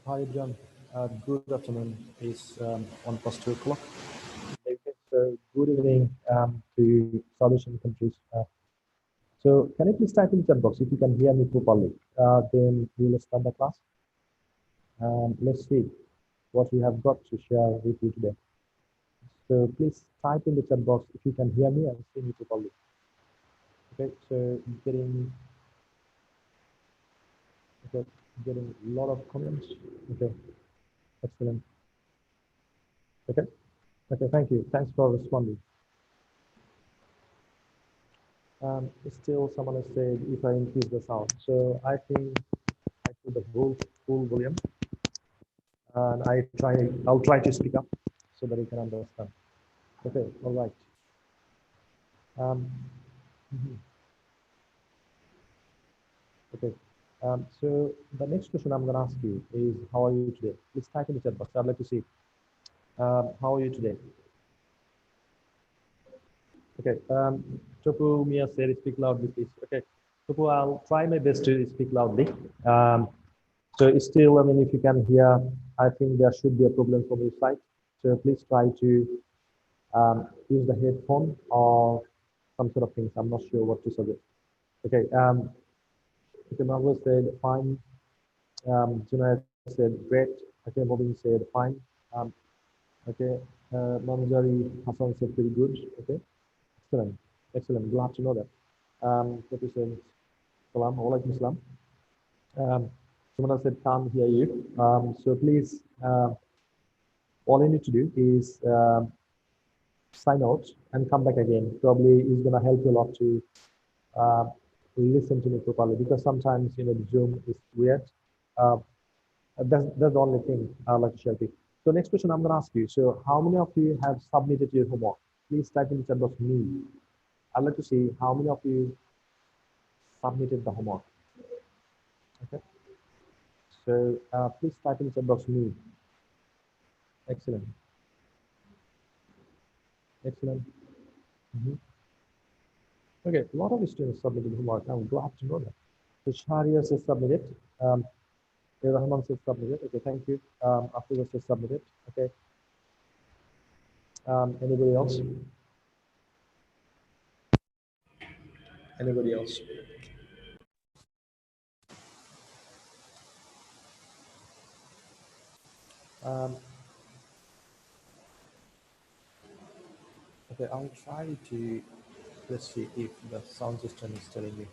Hi, John. Good afternoon. It's 1 past 2 o'clock. Okay, so good evening to South Asian countries. So can you please type in the chat box if you can hear me properly? Then we will start the class. Let's see what we have got to share with you today. So please type in the chat box if you can hear me and see me properly. Okay, so getting a lot of comments. Okay, excellent. Okay, okay, thank you. Thanks for responding. Still someone has said if I increase the sound. So I think I put the full volume and I'll try to speak up so that you can understand. Okay, all right. Um, mhm, okay. So the next question I'm gonna ask you is how are you today? Please type in the chat box. I'd like to see. How are you today? Okay. Topu Mia said speak loudly, please. Okay. Topu, I'll try my best to speak loudly. So it's still, I mean, if you can hear, I think there should be a problem from your side. So please try to use the headphone or some sort of things. I'm not sure what to suggest. Okay. Okay, Marvel said fine. Junaid said great. Okay, Mobin said fine. Okay. Manjari Hassan said pretty good. Okay. Excellent. Excellent. Glad to know that. What you said, salam, alaikum salam. Someone said can't hear you. So please, all you need to do is sign out and come back again. Probably is going to help you a lot to uh, listen to me properly because sometimes the Zoom is weird. Uh, that's the only thing I'd like to share with you. So next question I'm going to ask you. So how many of you have submitted your homework? Please type in the chat box me. I'd like to see how many of you submitted the homework. Okay. So please type in the chat box me. Excellent. Excellent. Okay, a lot of students submitted homework. I'm glad to know that. So Sharia says submitted. Rahman says submitted. Okay, thank you. After says submitted. Okay. Anybody else? Anybody else? Um, okay, I'll try to, let's see if the sound system is telling me.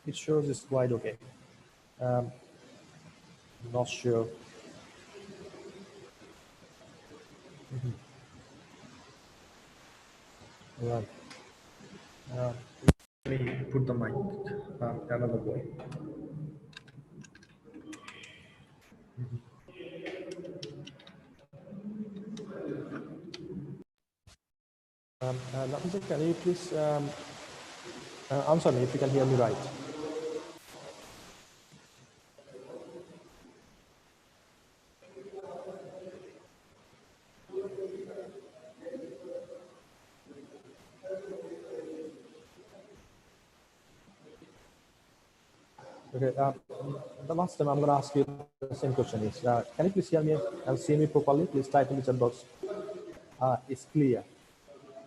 It shows it's quite okay. Not sure. Right. Uh, Let me put the mic another way. Nafisa, can you please answer me if you can hear me right? Okay. The last time I'm going to ask you the same question is, can you please hear me and see me properly? Please type in the chat box. It's clear.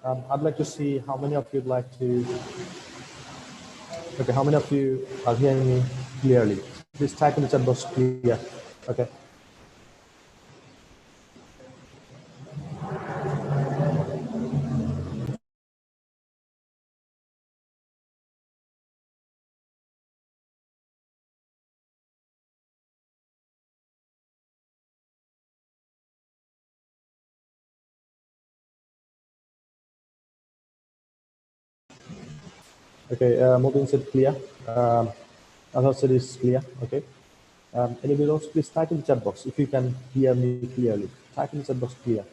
I'd like to see how many of you'd like to. Okay, how many of you are hearing me clearly? Please type in the chat box clear. Okay. Okay. Moving said clear. As said is clear. Okay. Anybody else? Please type in the chat box if you can hear me clearly. Type in the chat box clear,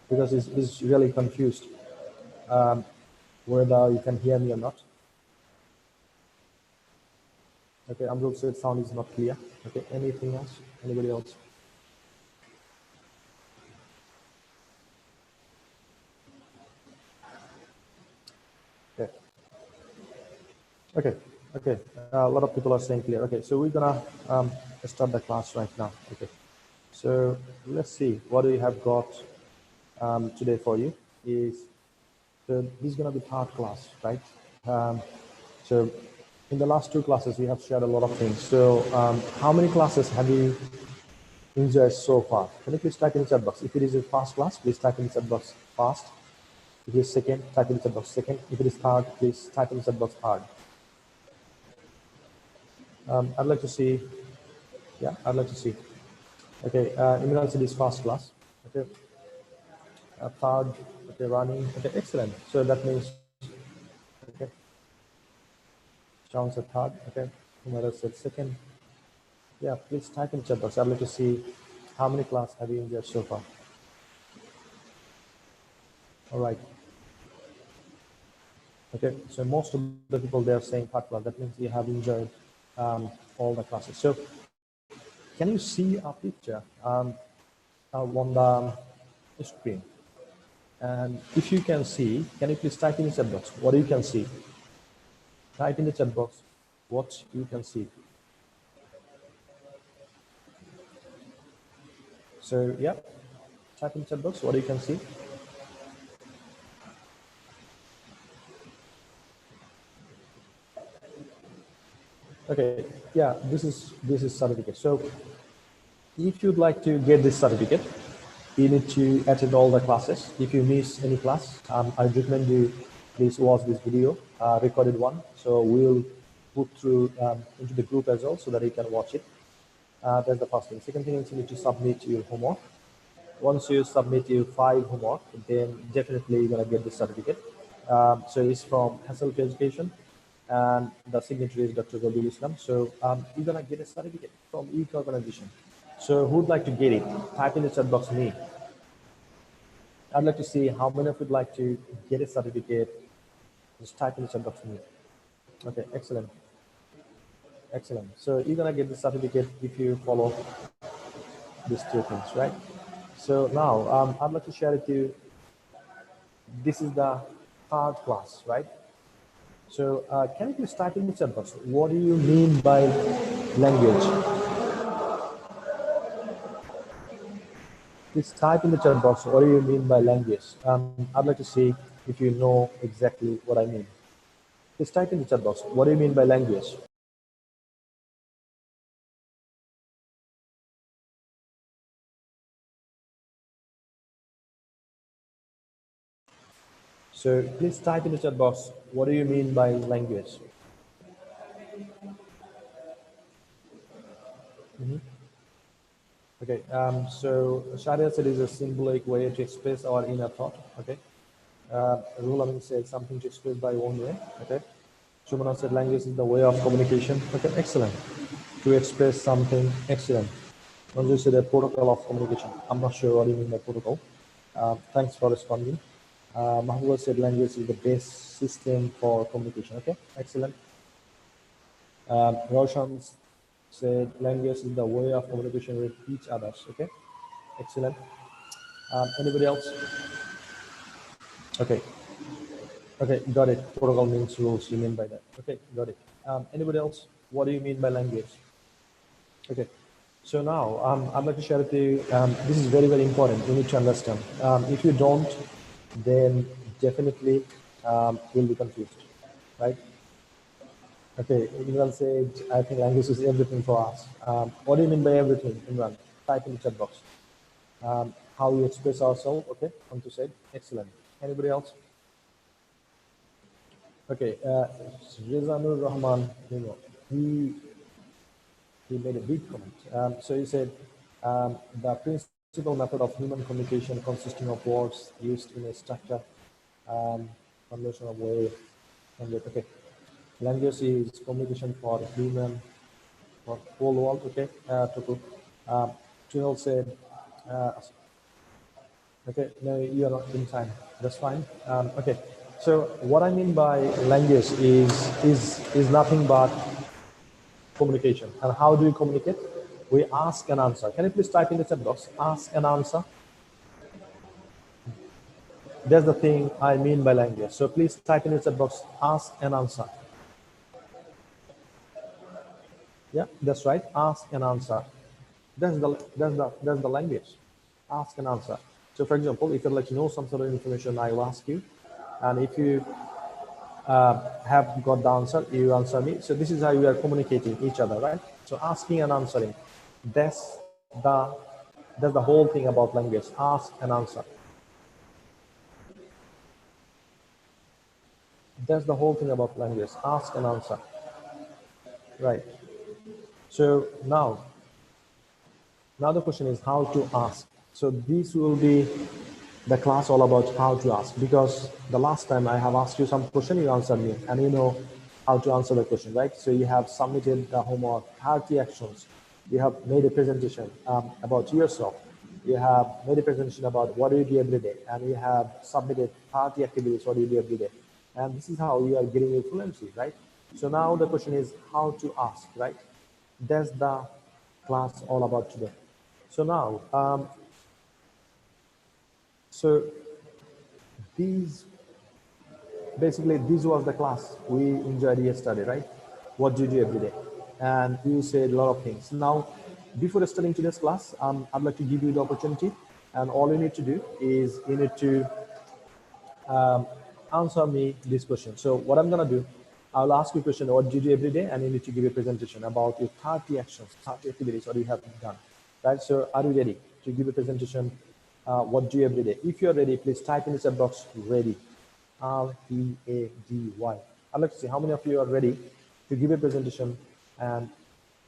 because it's really confused whether you can hear me or not. Okay, Amrul said sound is not clear. Okay, anything else? Anybody else? Okay. Okay, okay. A lot of people are saying clear. Okay, so we're gonna start the class right now. Okay, so let's see what we have got today for you. So this is gonna be third class, right? So in the last two classes, we have shared a lot of things. So how many classes have you enjoyed so far? Can you please type in the chat box? If it is a first class, please type in the chat box fast. If it is second, type in the chat box second. If it is third, please type in the chat box third. I'd like to see, yeah, I'd like to see. Okay, Imran said is first class. Okay, third, okay, running. Okay, excellent. So that means, okay, Sean said third. Okay, whomever said second. Yeah, please type in the chat box. I'd like to see how many class have you enjoyed so far. All right. Okay, so most of the people they are saying third class. That means you have enjoyed all the classes. So can you see a picture on the screen? And if you can see, can you please type in the chat box what you can see? Type in the chat box what you can see. So yeah, type in the chat box what you can see. Okay, yeah, this is certificate. So if you'd like to get this certificate, you need to attend all the classes. If you miss any class, I recommend you please watch this video, recorded one. So we'll put through into the group as well so that you can watch it. That's the first thing. Second thing is you need to submit your homework. Once you submit your 5 homework, then definitely you're gonna get the certificate. So it's from Hasselhoff Education, and the signatory is Dr. Rabiul Islam. So you're gonna get a certificate from each organization. So who'd like to get it? Type in the chat box me. I'd like to see how many of you'd like to get a certificate. Just type in the chat box me. Okay, excellent. Excellent. So you're gonna get the certificate if you follow these two things, right? So now I'd like to share with you. This is the third class, right? So can you please type in the chat box? What do you mean by language? Please type in the chat box. What do you mean by language? I'd like to see if you know exactly what I mean. Please type in the chat box. What do you mean by language? So please type in the chat box. What do you mean by language? Okay. So Sharia said is a symbolic way to express our inner thought. Okay. Rule Amin said something to express by one way. Okay. Shumana said language is the way of communication. Okay, excellent. To express something, excellent. Manju said a protocol of communication. I'm not sure what you mean by protocol. Thanks for responding. Mahbubah said language is the best system for communication. Okay, excellent. Roshan said language is the way of communication with each others. Okay, excellent. Anybody else? Okay. Okay, got it. Protocol means rules. You mean by that? Okay, got it. Anybody else? What do you mean by language? Okay. So now I'd like to share with you. This is very, very important. You need to understand. If you don't, then definitely you'll be confused, right? Okay. Imran said, "I think language is everything for us." What do you mean by everything, Imran? Type in the chat box. How we express ourselves. Okay, come to say. Excellent. Anybody else? Okay, Rizanur Rahman, he made a big comment. So he said, the principal method of human communication consisting of words used in a structure, conversion of way, and okay. Language is communication for human, for whole world, okay, Tunal said, uh, okay, no, you're not in time. That's fine. Okay. So what I mean by language is nothing but communication. And how do we communicate? We ask and answer. Can you please type in the chat box? Ask and answer. That's the thing I mean by language. So please type in the chat box. Ask and answer. Yeah, that's right. Ask and answer. That's the language. Ask and answer. So, for example, if you'd like to know some sort of information, I will ask you, and if you have got the answer, you answer me. So this is how we are communicating each other, right? So asking and answering. That's the that's the whole thing about language. Ask and answer. That's the whole thing about language. Ask and answer. Right. So now the question is how to ask. So this will be the class all about how to ask, because the last time I have asked you some question, you answered me, and you know how to answer the question, right? So you have submitted the homework, 30 actions. You have made a presentation about yourself. You have made a presentation about what do you do every day, and you have submitted 30 activities, what do you do every day. And this is how you are getting your fluency, right? So now the question is how to ask, right? That's the class all about today. So now, so these basically this was the class we enjoyed yesterday, right? What do you do every day? And you said a lot of things. Now, before starting today's class, I'd like to give you the opportunity, and all you need to do is you need to answer me this question. So what I'm gonna do, I'll ask you a question, what do you do every day? And you need to give a presentation about your 30 actions, 30 activities, what you have done, right? So are you ready to give a presentation? What do you every day? If you're ready, please type in the chat box, ready, R-E-A-D-Y. I'd like to see how many of you are ready to give a presentation and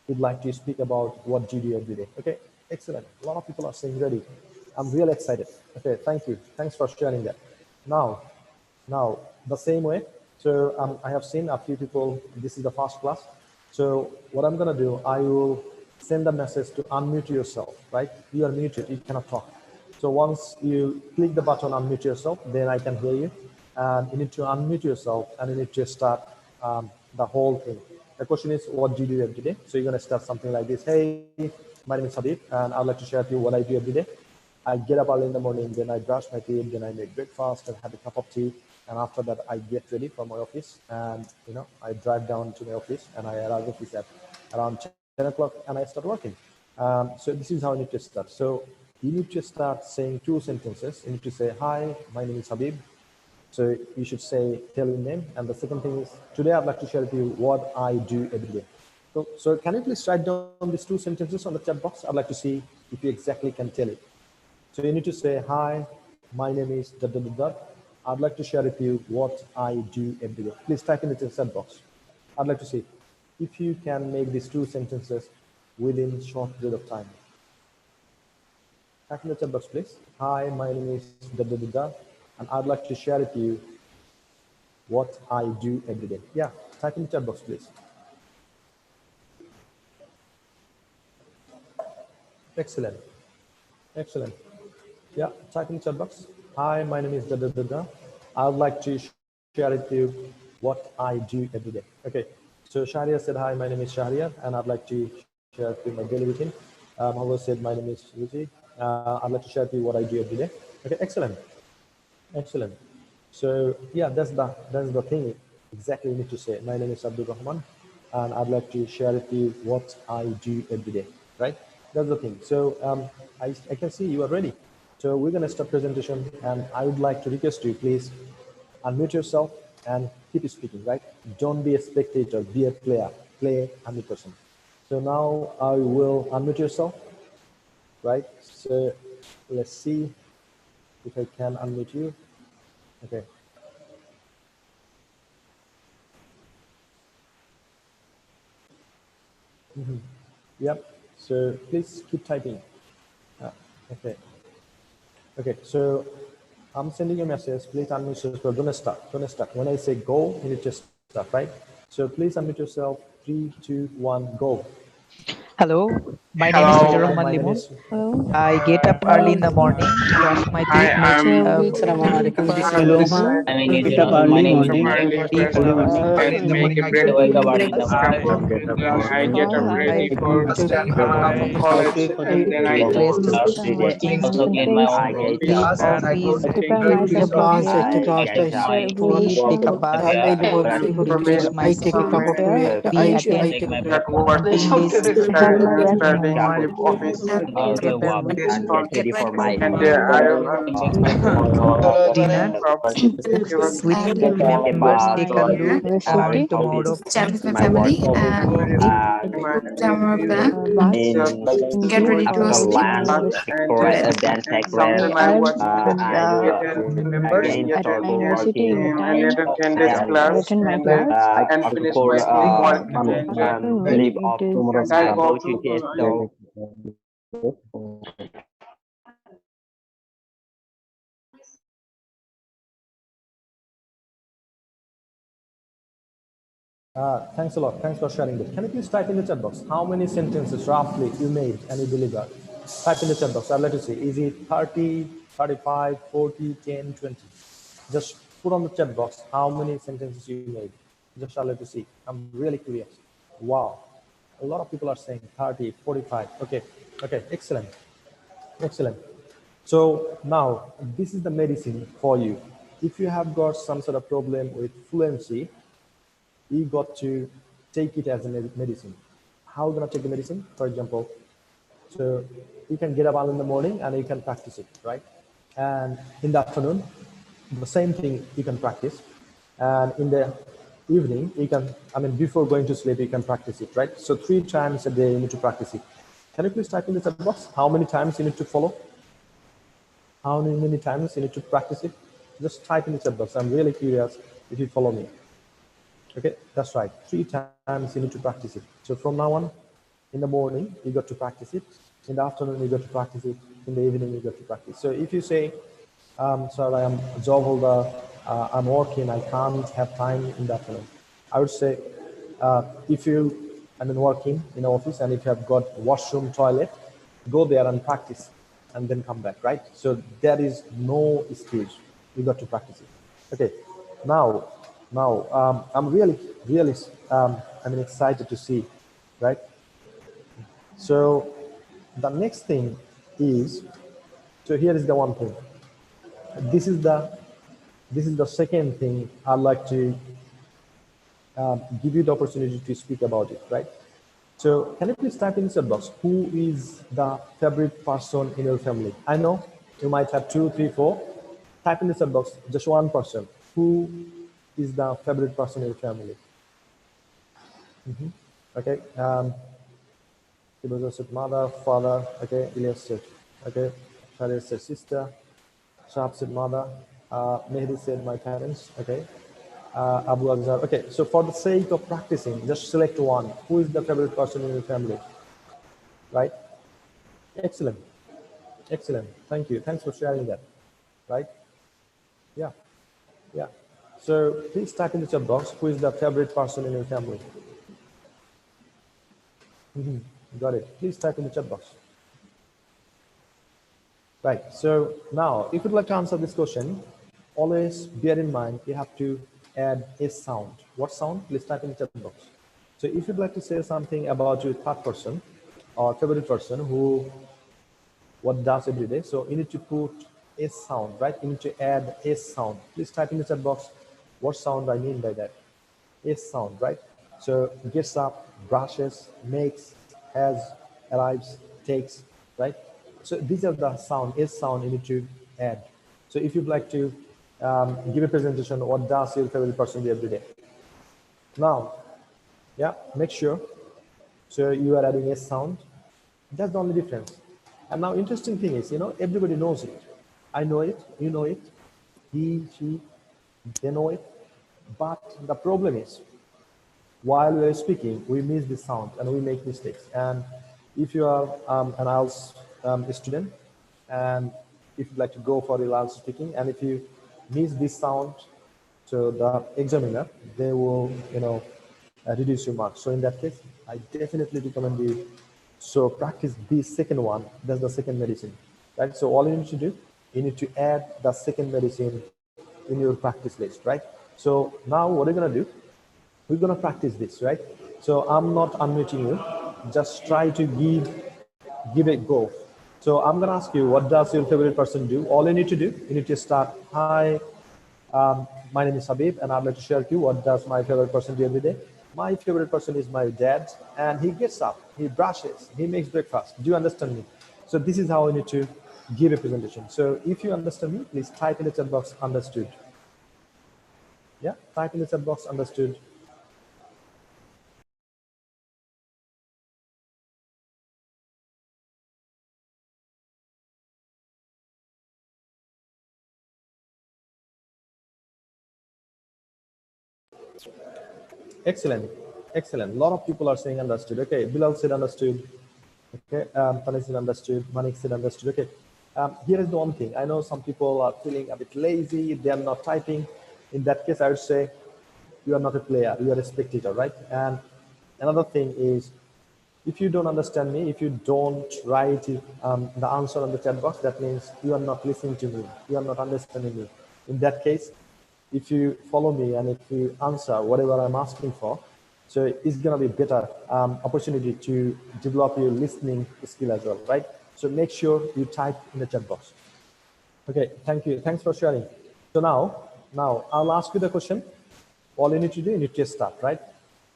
would like to speak about what do you do every day. Okay, excellent. A lot of people are saying ready. I'm really excited. Okay, thank you. Thanks for sharing that. Now, the same way. So I have seen a few people, this is the first class. So what I'm gonna do, I will send a message to unmute yourself, right? You are muted, you cannot talk. So once you click the button unmute yourself, then I can hear you. And you need to unmute yourself and you need to start the whole thing. The question is, what do you do every day? So you're gonna start something like this. Hey, my name is Habib, and I'd like to share with you what I do every day. I get up early in the morning, then I brush my teeth, then I make breakfast and have a cup of tea. And after that, I get ready for my office, and I drive down to my office, and I arrive office at around 10 o'clock, and I start working. So this is how I need to start. So you need to start saying two sentences. You need to say, hi, my name is Habib. So you should say, tell your name. And the second thing is, today I'd like to share with you what I do every day. So can you please write down these two sentences on the chat box? I'd like to see if you exactly can tell it. So you need to say, hi, my name is ... I'd like to share with you what I do every day. Please type in the chat box. I'd like to see if you can make these two sentences within short period of time. Type in the chat box, please. Hi, my name is ... and I'd like to share with you what I do every day. Yeah, type in the chat box, please. Excellent. Excellent. Yeah, type in the chat box. Hi, my name is ... I would like to share with you what I do every day. Okay, so Shahriar said, hi, my name is Shahriar, and I'd like to share with you my daily routine. Mohammed said, my name is Ruti. I'd like to share with you what I do every day. Okay, excellent. Excellent. So yeah, that's the thing exactly you need to say. My name is Abdul Rahman, and I'd like to share with you what I do every day, right? That's the thing. So I can see you are ready. So we're gonna start presentation, and I would like to request you, please unmute yourself and keep speaking, right? Don't be a spectator, be a player. Play 100%. So now I will unmute yourself, right? So let's see if I can unmute you. Okay. Yep. So please keep typing. Okay. Okay. So I'm sending you a message. Please unmute yourself. Don't start. Don't start. When I say go, you need to start, right? So please unmute yourself. 3, 2, 1, go. Hello. My name is Hello. Rahman Limun. Hello. I get up early in the morning, brush my Hi, teeth, make I'm breakfast, Diploma. Get up early morning. Early tea breakfast for and make a breakfast and come for cleaning. I get up ready for college and then I go rest, to watching office leave and I go office, to take Prepare my myself for eat, take a bath, refresh information myself, be attentive at work in this starting my office this month. And I dinner with family members, take a look on tomorrow plans, go to my get ready to sleep, and sample my work and get a team members yet university in and time, attend this class attend my class. and finish my work and Afternoon, it is I go to Thanks a lot. Thanks for sharing this. Can you please type in the chat box how many sentences roughly you made and you delivered? Type in the chat box. I'd like to see. Is it 30, 35, 40, 10, 20? Just put on the chat box how many sentences you made. Just I'd like to see. I'm really curious. Wow. A lot of people are saying 30, 45. Okay. Okay. Excellent. Excellent. So now this is the medicine for you. If you have got some sort of problem with fluency, you got to take it as a medicine. How are you gonna take the medicine? For example, so you can get up early in the morning and you can practice it, right? And in the afternoon, the same thing you can practice. And in the evening, you can, before going to sleep, you can practice it, right? So 3 times a day you need to practice it. Can you please type in the chat box how many times you need to follow? How many times you need to practice it? Just type in the chat box. I'm really curious if you follow me. Okay, that's right. 3 times you need to practice it. So from now on, in the morning, you got to practice it. In the afternoon, you got to practice it. In the evening, you got to practice. So if you say, sir, I am a job holder, I'm working, I can't have time in the afternoon. I would say, if you working in an office and if you have got washroom, toilet, go there and practice and then come back, right? So there is no excuse. You got to practice it. Okay, now I'm really excited to see, right? So the next thing is, so here is the one thing. This is the second thing I'd like to give you the opportunity to speak about it, right? So can you please type in the chat box, who is the favorite person in your family? I know you might have 2, 3, 4. Type in the chat box, just one person. Who is the favorite person in your family? Okay. Ibadah said mother, father. Okay. Ilyas said, okay. Khalid said sister. Shahab said mother. Mehdi said my parents. Okay. Abu Azhar. Okay. So for the sake of practicing, just select one. Who is the favorite person in your family? Right. Excellent. Excellent. Thank you. Thanks for sharing that. Right. Yeah. Yeah. So please type in the chat box, who is the favorite person in your family? Got it. Please type in the chat box. Right. So now, if you'd like to answer this question, always bear in mind you have to add a sound. What sound? Please type in the chat box. So if you'd like to say something about your third person or favorite person who what does every day, so you need to put a sound, right? You need to add a sound. Please type in the chat box what sound I mean by that. A sound, right? So gets up, brushes, makes, has, arrives, takes, right? So these are the sound, a sound you need to add. So if you'd like to give a presentation, what does your favorite person do every day? Now, yeah, make sure. So you are adding a sound. That's the only difference. And now interesting thing is, everybody knows it. I know it, you know it, he, she, they know it. But the problem is, while we are speaking, we miss the sound and we make mistakes. And if you are an IELTS student, and if you'd like to go for IELTS speaking, and if you miss this sound, so the examiner, they will, reduce your marks. So in that case, I definitely recommend you So practice the second one, that's the second medicine, right? So all you need to do, you need to add the second medicine in your practice list, right? So now what are you gonna do? We're gonna practice this, right? So I'm not unmuting you. Just try to give it go. So I'm gonna ask you, what does your favorite person do? All you need to do, you need to start, hi, my name is Habib, and I'd like to share with you what does my favorite person do every day. My favorite person is my dad, and he gets up, he brushes, he makes breakfast. Do you understand me? So this is how I need to give a presentation. So if you understand me, please type in the chat box understood. Yeah, type in the chat box understood. Excellent, excellent. A lot of people are saying understood. Okay, Bilal said understood. Okay, Tanis said understood. Manik said understood. Okay, here is the one thing. I know some people are feeling a bit lazy. They are not typing. In that case, I would say you are not a player. You are a spectator, right? And another thing is, if you don't understand me, if you don't write it, the answer on the chat box, that means you are not listening to me. You are not understanding me. In that case, if you follow me and if you answer whatever I'm asking for, so it's going to be better opportunity to develop your listening skill as well, right? So make sure you type in the chat box. Okay, thank you. Thanks for sharing. So now I'll ask you the question. All you need to do, you need to start, right?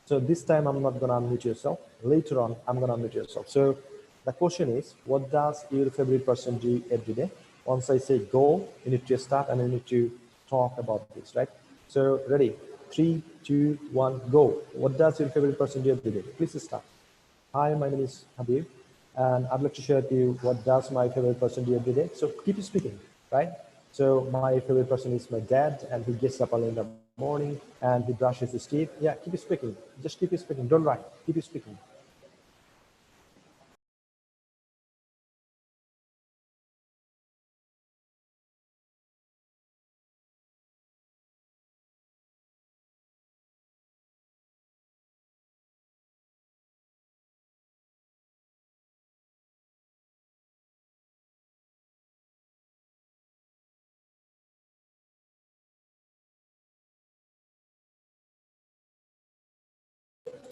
So this time I'm not going to unmute yourself. Later on, I'm going to unmute yourself. So the question is, what does your favorite person do every day? Once I say go, you need to start and you need to talk about this, right? So ready? 3, 2, 1, go. What does your favorite person do every day? Please start. Hi, my name is Habib, and I'd like to share with you what does my favorite person do every day. So keep speaking, right? So my favorite person is my dad, and he gets up early in the morning and he brushes his teeth. Yeah, keep speaking. Just keep speaking. Don't write. Keep speaking.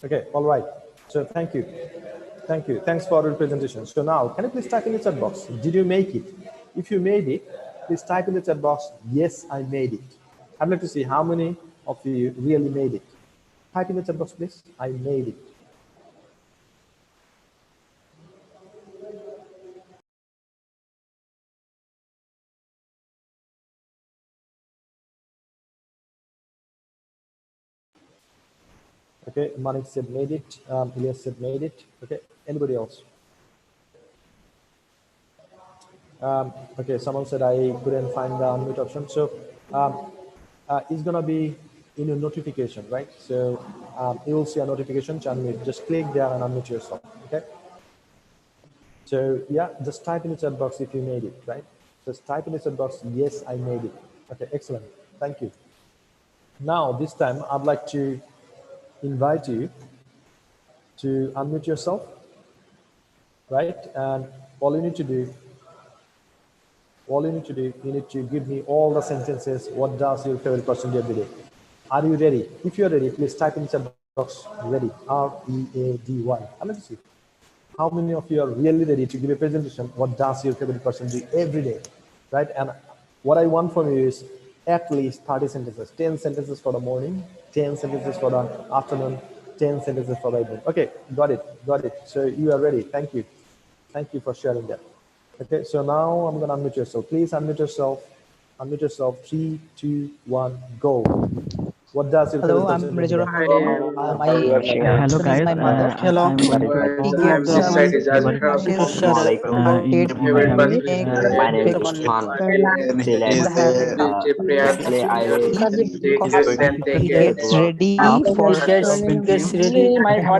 Okay, all right. So thank you. Thank you. Thanks for your presentation. So now, can you please type in the chat box? Did you make it? If you made it, please type in the chat box, yes, I made it. I'd like to see how many of you really made it. Type in the chat box, please. I made it. Okay, Manik said made it. Elias said made it. Okay, anybody else? Okay, someone said I couldn't find the unmute option. So it's gonna be in your notification, right? So you will see a notification to unmute. Just click there and unmute yourself. Okay. So yeah, just type in the chat box if you made it, right? Just type in the chat box, yes, I made it. Okay, excellent. Thank you. Now this time I'd like to invite you to unmute yourself, right? And all you need to do, you need to give me all the sentences. What does your favorite person do every day? Are you ready? If you're ready, please type in the chat box, ready, R-E-A-D-Y. I'm going to see how many of you are really ready to give a presentation. What does your favorite person do every day, right? And what I want from you is at least 30 sentences, 10 sentences for the morning, 10 sentences for the afternoon, 10 sentences for the evening. Okay, got it. So you are ready. Thank you. Thank you for sharing that. Okay, so now I'm going to unmute yourself. Please unmute yourself. Unmute yourself. 3, 2, 1, go. What does your Hello, favorite I'm person do? Rajura. Hi, My Hello person is guys, my mother. Hello. He I'm gives this side is me Azhar. brushes, in teeth, My favorite person is make Mr. breakfast, Usman. Mr. Priyat, breakfast, take coffee. this and take He it. gets ready for He gets ready at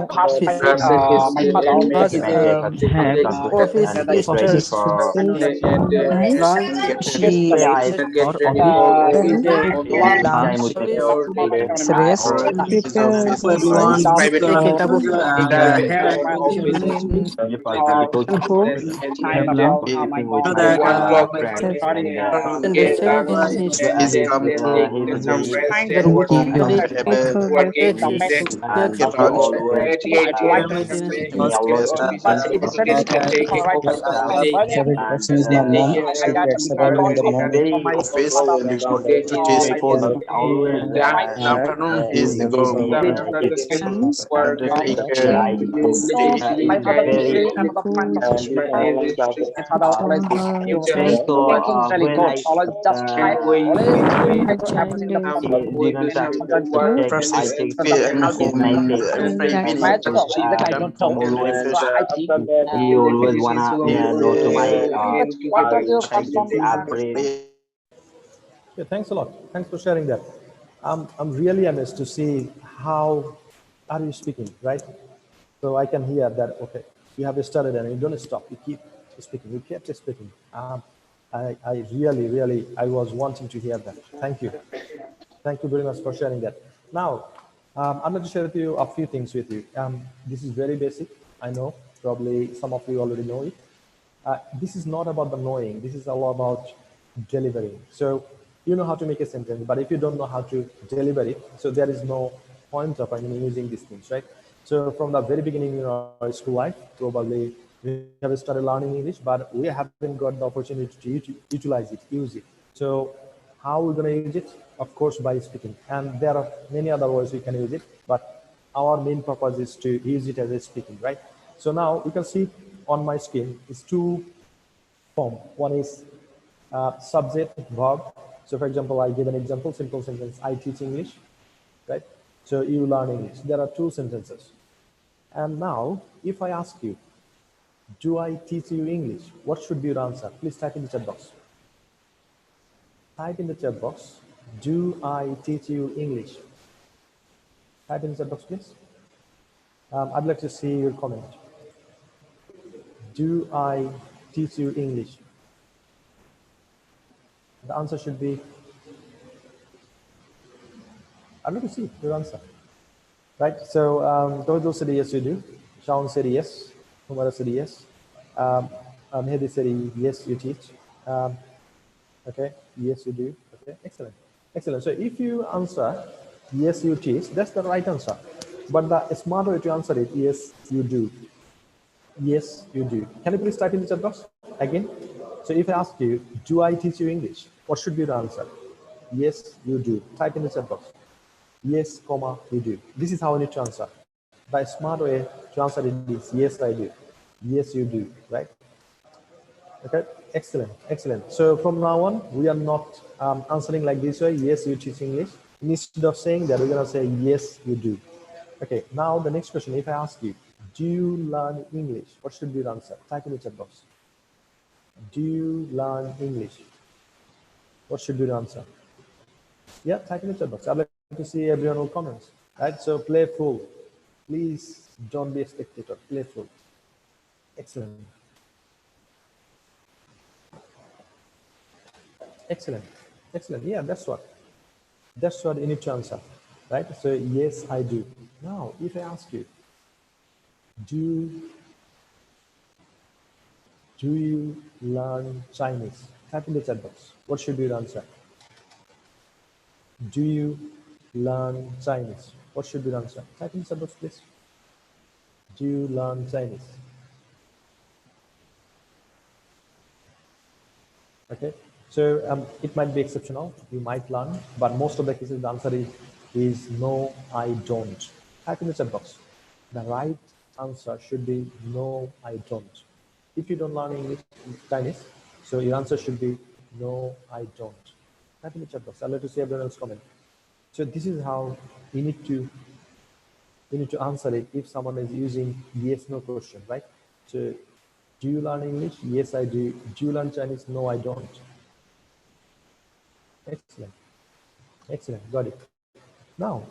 office. Brush his teeth and make First, breakfast. office office. starts And lunch. She get He ready lunch for office. office. It's rest. Because everyone, private Take it up. and here And who? know that And they say he's come to that would study it could that branch. Person is my mom. She gets up early in the morning Office before the to teach and afternoon. He's go and take care my father is I'm a friend my father always teach really good always just try always try to everything the sometimes first is how to private match the subject I don't know so I think what was your first one Yeah, thanks a lot. Thanks for sharing that. I'm really amazed to see how are you speaking, right? So I can hear that, okay, you have started and you don't stop. You keep speaking. You kept speaking. I really, I was wanting to hear that. Thank you. Thank you very much for sharing that. Now, I'd like to share with you a few things with you. This is very basic. I know probably some of you already know it. This is not about the knowing. This is all about delivering. So you know how to make a sentence, but if you don't know how to deliver it, so there is no point of using these things, right? So from the very beginning in our school life, probably we have started learning English, but we haven't got the opportunity to utilize it, use it. So how we're going to use it? Of course, by speaking. And there are many other ways we can use it, but our main purpose is to use it as a speaking, right? So now you can see on my screen is two form. One is subject, verb. So for example, I give an example, simple sentence, I teach English, right? So you learn English. There are two sentences. And now, if I ask you, do I teach you English? What should be your answer? Please type in the chat box. Type in the chat box, do I teach you English? Type in the chat box, please. I'd like to see your comment. Do I teach you English? The answer should be, I'd like to see your answer. Right, so Dodo said yes, you do. Sean said yes. Humara said yes. Mehdi said yes, you teach. Okay, yes, you do. Okay, excellent. Excellent. So if you answer yes, you teach, that's the right answer. But the smart way to answer it, yes, you do. Yes, you do. Can you please type in the chat box again? So if I ask you, do I teach you English? What should be the answer? Yes, you do. Type in the chat box. Yes, comma, you do. This is how I need to answer. The smart way to answer it is yes, I do. Yes, you do, right? Okay, excellent, excellent. So from now on, we are not answering like this way, yes, you teach English. Instead of saying that, we're gonna say yes, you do. Okay, now the next question, if I ask you, do you learn English? What should be the answer? Type in the chat box. Do you learn English? What should be the answer? Yeah, type in the chat box. I'd like to see everyone will comments. Right, so playful. Please don't be a spectator. Playful. Excellent. Excellent. Excellent. Yeah, that's what you need to answer. Right? So yes, I do. Now, if I ask you, do you learn Chinese? Type in the chat box. What should be your answer? Do you learn Chinese? What should be the answer? Type in the chat box, please. Do you learn Chinese? Okay, so it might be exceptional. You might learn, but most of the cases the answer is no, I don't. Type in the chat box. The right answer should be no, I don't. If you don't learn English, Chinese, so your answer should be no, I don't. Type in the chat box. I'd like to see everyone else comment. So this is how you need to answer it if someone is using yes, no question, right? So do you learn English? Yes, I do. Do you learn Chinese? No, I don't. Excellent. Excellent. Got it. Now,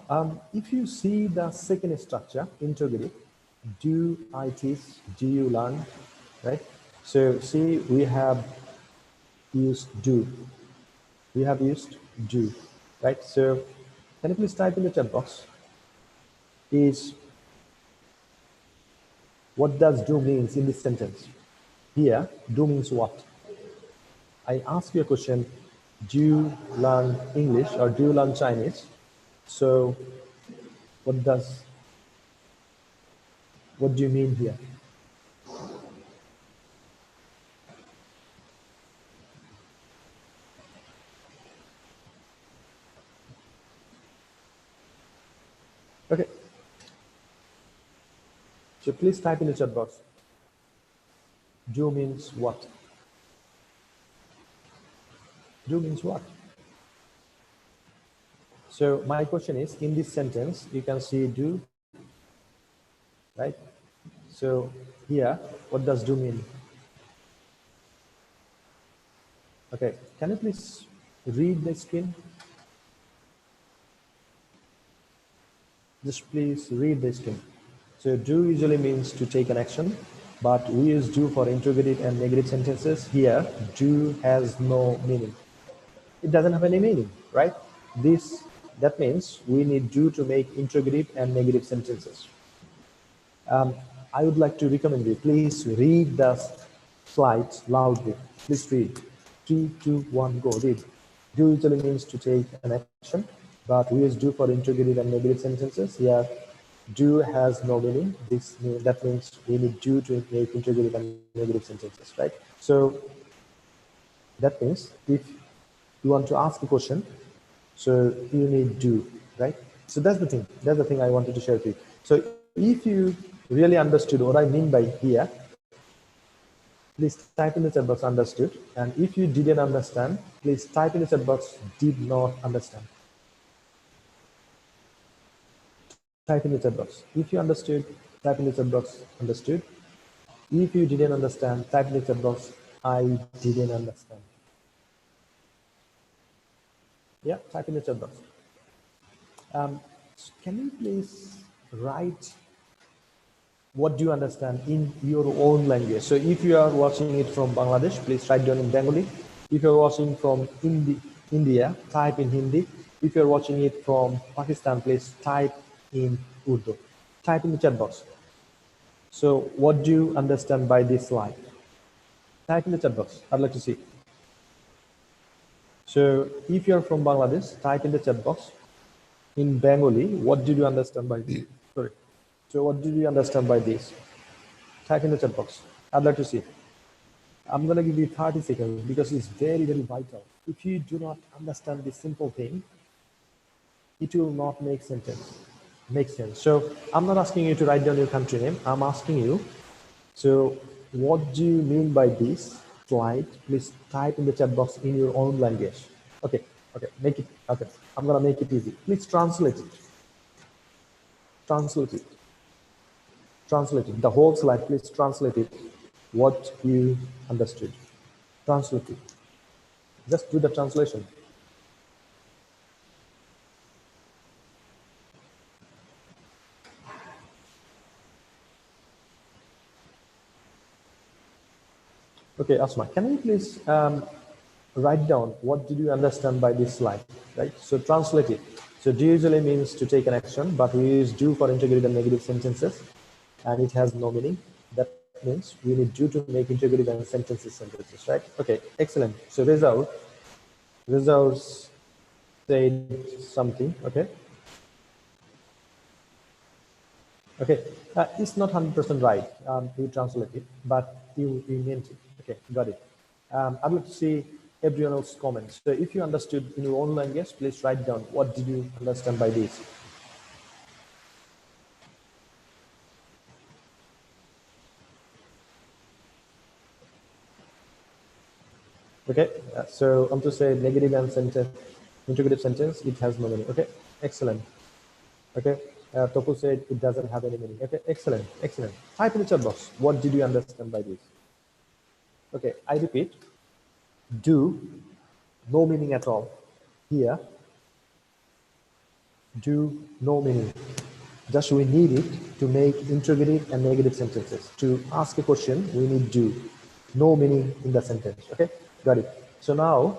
if you see the second structure, interrogative, do I teach? Do you learn? Right? So see, we have used do. We have used do. Right? So Can you please type in the chat box? Is what does do means in this sentence? Here, do means what? I ask you a question, do you learn English or do you learn Chinese? So what do you mean here? Okay. So please type in the chat box. Do means what? Do means what? So my question is, in this sentence, you can see do, right? So here, what does do mean? Okay, can you please read the screen? Just please read the screen. So do usually means to take an action, but we use do for interrogative and negative sentences. Here, do has no meaning. It doesn't have any meaning, right? That means we need do to make interrogative and negative sentences. I would like to recommend you, please read the slides loudly. Please read. 3, 2, 1, go, read. Do usually means to take an action, but we use do for interrogative and negative sentences. Here, do has no meaning. That means we need do to make interrogative and negative sentences, right? So that means if you want to ask a question, so you need do, right? So that's the thing. That's the thing I wanted to share with you. So if you really understood what I mean by here, please type in the chat box understood. And if you didn't understand, please type in the chat box did not understand. Type in the chat box. If you understood, type in the chat box understood. If you didn't understand, type in the chat box I didn't understand. Yeah, type in the chat box. Can you please write what do you understand in your own language? So if you are watching it from Bangladesh, please write down in Bengali. If you're watching from India, type in Hindi. If you're watching it from Pakistan, please type in Urdu. Type in the chat box. So what do you understand by this slide? Type in the chat box. I'd like to see. So if you're from Bangladesh, type in the chat box. In Bengali, what did you understand by this? Sorry. So what did you understand by this? Type in the chat box. I'd like to see. I'm going to give you 30 seconds because it's very, very vital. If you do not understand this simple thing, it will not make sense. So I'm not asking you to write down your country name. I'm asking you, so what do you mean by this slide? Please type in the chat box in your own language. Okay, make it, okay. I'm going to make it easy. Please translate it. Translate it. The whole slide, please translate it. What you understood. Translate it. Just do the translation. Okay, Asma, can you please write down what did you understand by this slide, right? So translate it. So do usually means to take an action, but we use do for integrated and negative sentences, and it has no meaning. That means we need do to make integrated and sentences, right? Okay, excellent. So results said something, okay? Okay, it's not 100% right. You translate it, but you meant it. Okay, got it. I'd like to see everyone else's comments. So if you understood in your own language, please write down what did you understand by this. Okay, so I'm to say negative and sentence, interrogative sentence, it has no meaning. Okay, excellent. Okay, Topu said it doesn't have any meaning. Okay, excellent. Type in the chat box. What did you understand by this? Okay, I repeat. Do, no meaning at all. Here, do, no meaning. Just we need it to make interrogative and negative sentences. To ask a question, we need do. No meaning in the sentence. Okay, got it. So now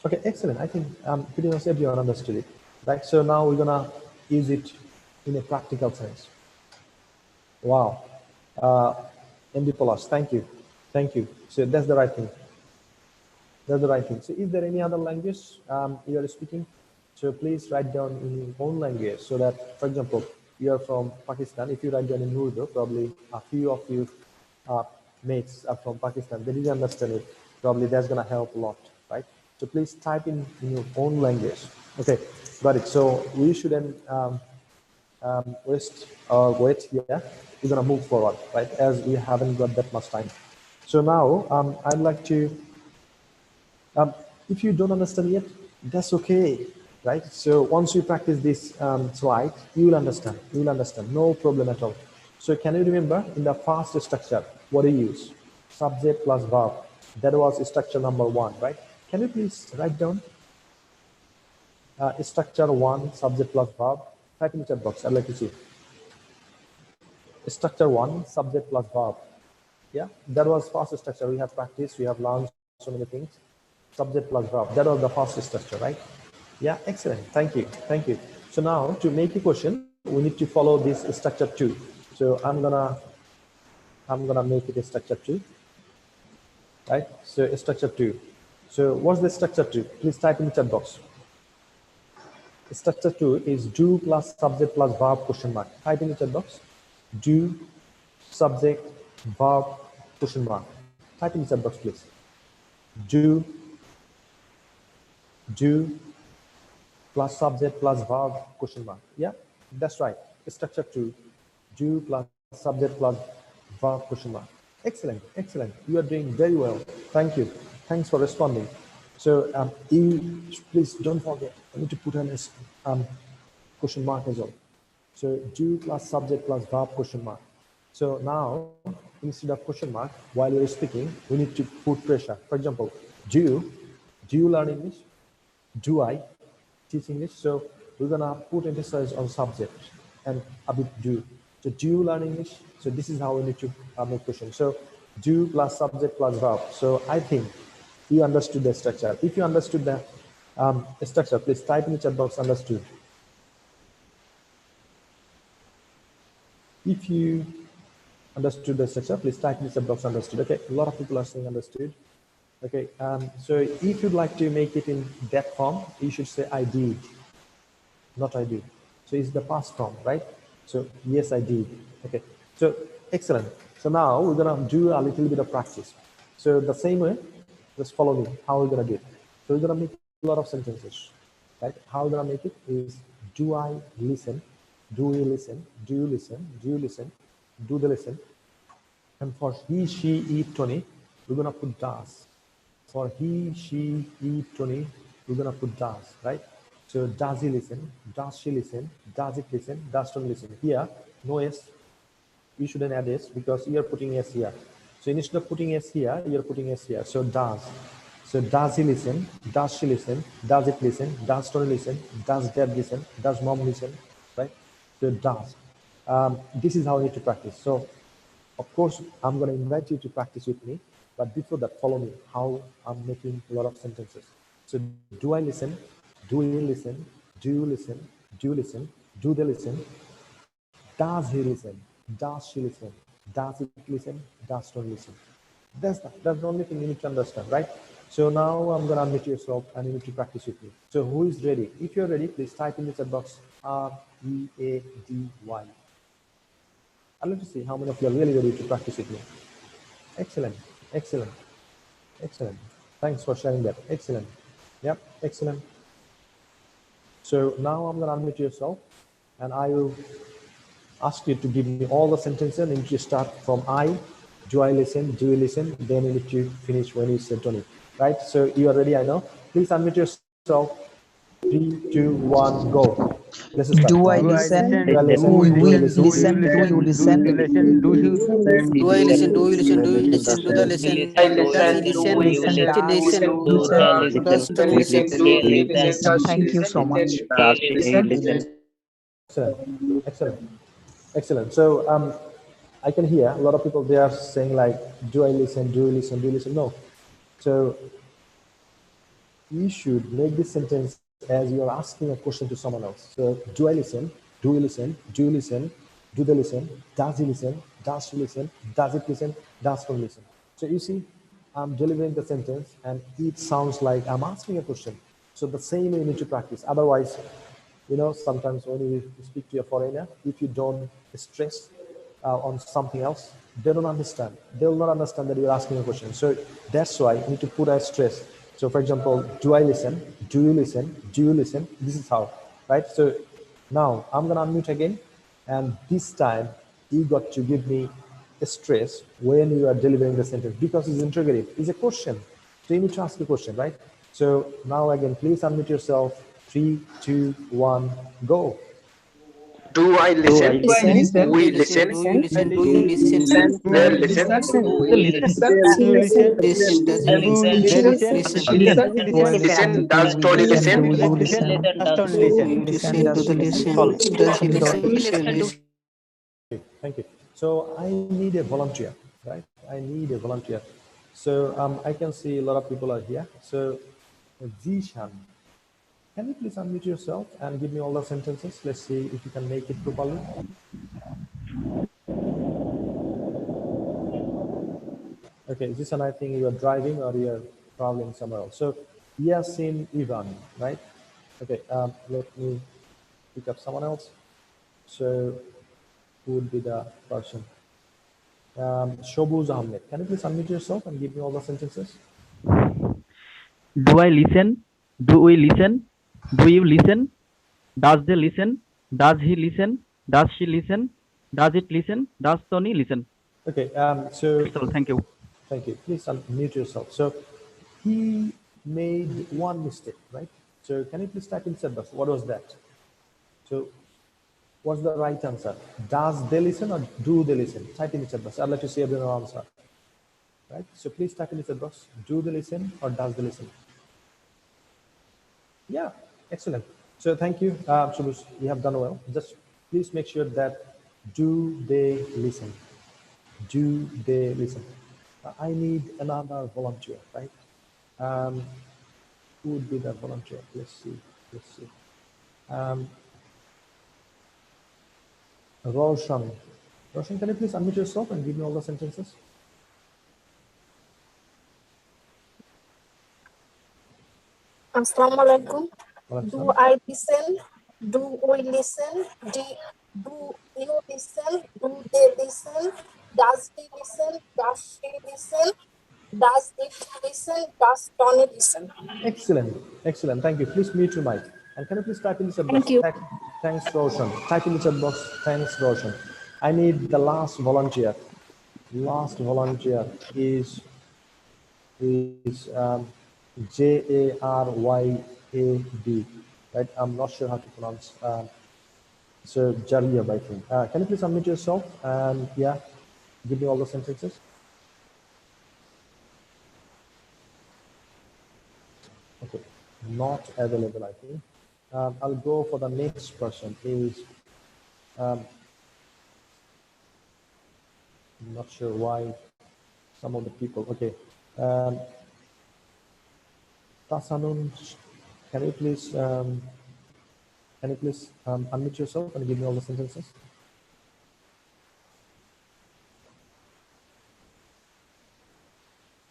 Okay, excellent. I think pretty much everyone understood it, right? So now we're gonna use it in a practical sense. Wow. MD Polas, thank you. So that's the right thing. That's the right thing. So is there any other language you are speaking? So please write down in your own language so that, for example, you are from Pakistan. If you write down in Urdu, probably a few of you mates are from Pakistan. They didn't understand it. Probably that's going to help a lot, right? So please type in your own language. Okay, got it. So we shouldn't wait here. We're going to move forward, right? As we haven't got that much time. So now I'd like to if you don't understand yet, that's okay, right? So once you practice this slide, you will understand. You will understand. No problem at all. So can you remember in the first structure, what do you use? Subject plus verb. That was structure number 1, right? Can you please write down structure 1, subject plus verb? Type in the chat box. I'd like to see. Structure 1, subject plus verb. Yeah, that was first structure. We have practiced, we have learned so many things. Subject plus verb. That was the first structure, right? Yeah, excellent. Thank you. Thank you. So now to make a question, we need to follow this structure 2. So I'm gonna make it a structure 2, right? So structure 2. So what's the structure 2? Please type in the chat box. Structure 2 is do plus subject plus verb question mark. Type in the chat box. Do subject verb question mark. Type in the chat box, please. Do plus subject plus verb question mark. Yeah, that's right. Structure 2, do plus subject plus verb question mark. Excellent, excellent. You are doing very well. Thank you. Thanks for responding. So you please don't forget. I need to put on a question mark as well. So do plus subject plus verb question mark. So now instead of question mark, while you're speaking, we need to put pressure. For example, do you learn English? Do I teach English? So we're gonna put emphasis on subject and a bit do. So do you learn English? So this is how we need to make question. So do plus subject plus verb. So I think you understood the structure. If you understood the structure, please type in the chat box understood. If you understood the structure, please type in the chat box understood. Okay, a lot of people are saying understood. Okay, so if you'd like to make it in that form, you should say I did, not I do. So it's the past form, right? So yes, I did. Okay, so excellent. So now we're gonna do a little bit of practice. So the same way, just follow me, how we're gonna do it. So we're gonna make a lot of sentences, right? How we're gonna make it is, do I listen? Do we listen? Do you listen? Do you listen? Do they listen? And for he, she, it, Tony, we're gonna put does. For he, she, it, Tony, we're gonna put does, right? So does he listen? Does she listen? Does it listen? Does Tony listen? Here, no S. You shouldn't add S because you're putting S here. So instead of putting S here, you're putting S here. So does. So does he listen? Does she listen? Does it listen? Does Tony listen? Does dad listen? Does mom listen? Right? So does. This is how we need to practice. So of course, I'm going to invite you to practice with me, but before that, follow me how I'm making a lot of sentences. So do I listen? Do you listen? Do you listen? Do you listen? Do they listen? Does he listen? Does she listen? Does it listen? Does Tony listen? That's the only thing you need to understand, right? So now I'm going to unmute yourself and you need to practice with me. So who is ready? If you're ready, please type in the chat box READY. I'd like to see how many of you are really ready to practice with me. Excellent, excellent, excellent. Thanks for sharing that. Excellent. Yep, excellent. So now I'm going to unmute yourself and I will ask you to give me all the sentences and you need to start from I. Do I listen? Do you listen? Then you need to finish when you say Tony. Right? So you are ready, I know. Please unmute yourself. 3, 2, 1, go. Let's start. Do I Do I listen? listen? I Do listen. we Do you listen? Do you listen? Do listen? you listen? Do you? Do I listen? Do you listen? Do you Does listen? Do they listen? Does he listen? you Listen. Does he listen? listen? Do they listen? Does Tony listen? Listen. Thank you so much. Can she listen? Excellent, excellent, excellent. So I can hear a lot of people, they are saying like, do I listen, do you listen, do you listen? No. So you should make this sentence as you're asking a question to someone else. So, do I listen? Do you listen? Do you listen? Do they listen? Does he listen? Does she listen? Does it listen? Does he listen? So you see, I'm delivering the sentence and it sounds like I'm asking a question. So the same way you need to practice. Otherwise, sometimes when you speak to a foreigner, if you don't stress on something else, they don't understand. They will not understand that you're asking a question. So that's why you need to put a stress. So for example, do I listen? Do you listen? Do you listen? This is how, right? So now I'm gonna unmute again, and this time you got to give me a stress when you are delivering the sentence because it's interrogative. It's a question. So you need to ask a question, right? So now again, please unmute yourself. 3, 2, 1, go. Do I Do I listen? listen? We listen. Do you listen? Do Do you you listen? listen? They listen. We listen. Listen. Does he listen? Listen. Does Tony listen? Listen. Does Tony listen? Listen to the listen. Solve. Does he listen? Thank you. So I need a volunteer, right? I need a volunteer. So I can see a lot of people are here. So Zishan, can you please unmute yourself and give me all the sentences? Let's see if you can make it properly. Okay, Zishan, I think you are driving or you are traveling somewhere else. So Yasin Ivan, right? Okay, let me pick up someone else. So who would be the person? Shobuz Ahmed, can you please unmute yourself and give me all the sentences? Do I listen? Do we listen? Do you listen? Does they listen? Does he listen? Does she listen? Does it listen? Does Tony listen? Okay, so That's all. Thank you. thank you. Please unmute yourself. So he made one mistake, right? So can you please type in chat box? What was that? So what's the right answer? Does they listen or do they listen? Type in the chat box. I'd like to see everyone answer. Right? So please type in the chat box. Do they listen or does they listen? Yeah, excellent. So thank you, Shubus. You have done well. Just please make sure that do they listen? Do they listen? I need another volunteer, right? Who would be that volunteer? Let's see. Let's see. Roshan. Roshan, can you please unmute yourself and give me all the sentences? Assalamualaikum. Do Waalaikumsalam. I listen? Do we listen? Do you listen? Do they listen? Does he listen? Does she listen? Does it listen? Does Tony listen? Excellent. Excellent. Thank you. Please mute your mic. And can you please type in the chat box? Thank you. Thanks, Roshan. Type in the chat box. Thanks, Roshan. I need the last volunteer. Last volunteer is Jaryab, right? I'm not sure how to pronounce. So Jaryab, I think. Can you please unmute yourself and give me all the sentences? Okay, not available, I think. I'll go for the next person. I'm not sure why some of the people. Okay. Tasanun, can you please unmute yourself and give me all the sentences?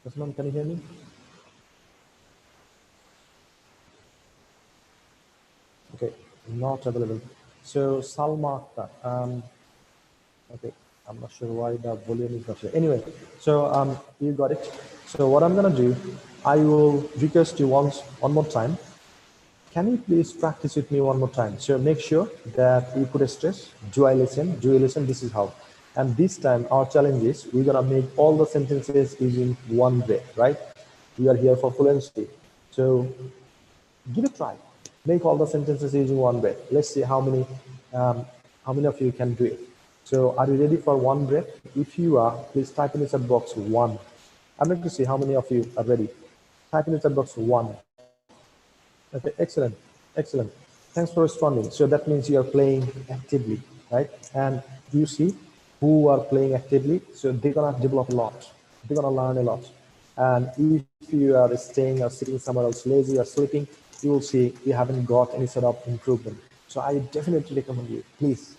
Tasanun, can you hear me? Okay, not available. So Salma Akhtar, okay, I'm not sure why the volume is not here. Anyway, so you got it. So what I'm gonna do, I will request you one more time. Can you please practice with me one more time? So make sure that you put a stress. Do I listen? Do you listen? This is how. And this time our challenge is we're gonna make all the sentences using one breath, right? We are here for fluency. So give it a try. Make all the sentences using one breath. Let's see how many of you can do it. So are you ready for one breath? If you are, please type in the chat box one. I'd like to see how many of you are ready. Type in the chat box one. Okay, excellent, excellent. Thanks for responding. So that means you are playing actively, right? And you see who are playing actively, so they're gonna develop a lot. They're gonna learn a lot. And if you are staying or sitting somewhere else lazy or sleeping, you will see you haven't got any sort of improvement. So I definitely recommend you, please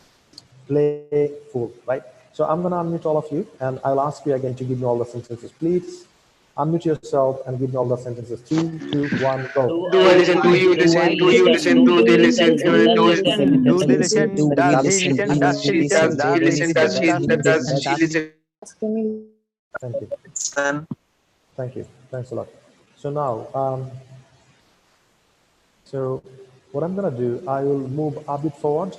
play full, right? So I'm going to unmute all of you, and I'll ask you again to give me all the sentences. Please unmute yourself and give me all the sentences. 3, 2, 1, go. Do I listen? Do you listen? Do you listen? Do they listen? Do they listen? Does he listen? Does she listen? Does he Does they listen? Does listen? she? Does she listen? Thank you. Thank you. Thanks a lot. So now, so what I'm gonna do, I will move a bit forward.